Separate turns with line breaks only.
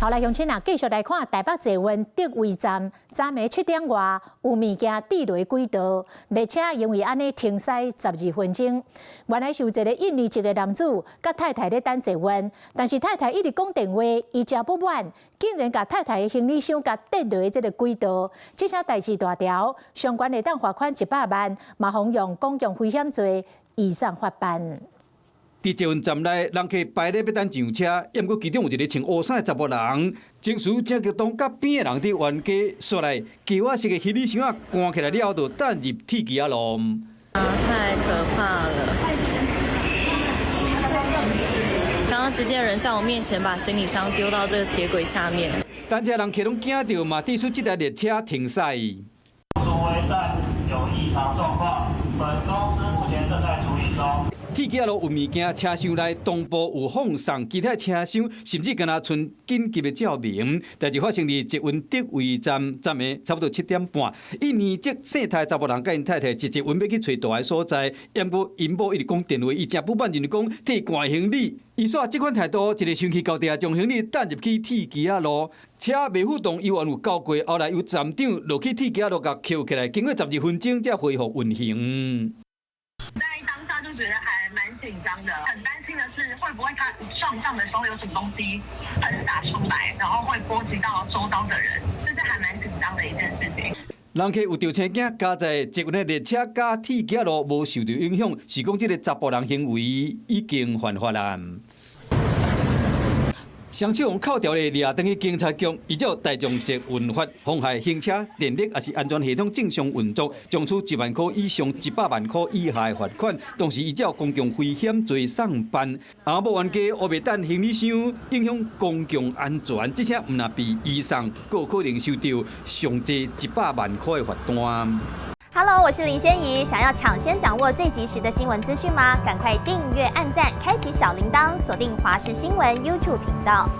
好來，鄉親啊，繼續來看台北捷運德惠站，昨暝7點外有物件墜落軌道，列車因為安尼停駛12分鐘。原來是有一個印尼籍的男子，甲太太咧等捷運，但是太太一直講電話，伊真不滿，竟然甲太太的行李箱甲跌落這個軌道。這項代誌大條，相關的當罰款100萬，嘛妨用公共危險罪移送法辦。
在捷運站內，人客排咧要等上車，因過其中有一個穿烏衫的查某人，證書正叫當甲邊的人佇冤家說來，橋仔式的行李箱啊，關起來了後就等入鐵軌啊咯。
太可怕了！剛剛直接有人在我面前把行李箱丟到這個鐵軌下面。
但這人客攏驚到嘛，提出這台列車停駛。
除非站有異常狀況，本公司目前正在處理中。
鐵軌路有物件，車廂內同步有放送其他車廂，甚至敢若剩緊急的照明。代誌發生在捷運德惠站，昨暝差不多7點半，印尼籍姓泰查某人甲因太太一捷運要去找大個所在，因過因某一直講電話，伊真不滿，就是講替掛行李。伊說這款態度，一個生氣到底將行李等入去鐵軌路，車未發動，又還有交過，後來由站長落去鐵軌路甲扣起來，經過12分鐘才恢復運行。
在當下就覺得還蠻緊張的，很擔心的是會不會他撞上的時候有什麼東西噴灑出來，然後會波及到周遭的人，這是還蠻緊張的一件事情。
人客有吊車鏡加在捷運的列車加鐵軌路無受到影響，是講這個查甫人行為已經犯法啦。雙手用銬條的抓登去警察局，依照大眾捷運法，妨害行車、電力也是安全系統正常運作，將處1萬塊以上100萬塊以下的罰款。同時依照公共危險罪送辦。啊，無冤家烏白等行李箱，影響公共安全，這些唔若被移送，更可能受到上濟100萬塊的罰單。
Hello， 我是林仙怡。想要搶先掌握最及時的新聞資訊嗎？趕快訂閱、按讚、開啟小鈴鐺，鎖定華視新聞 YouTube 頻道。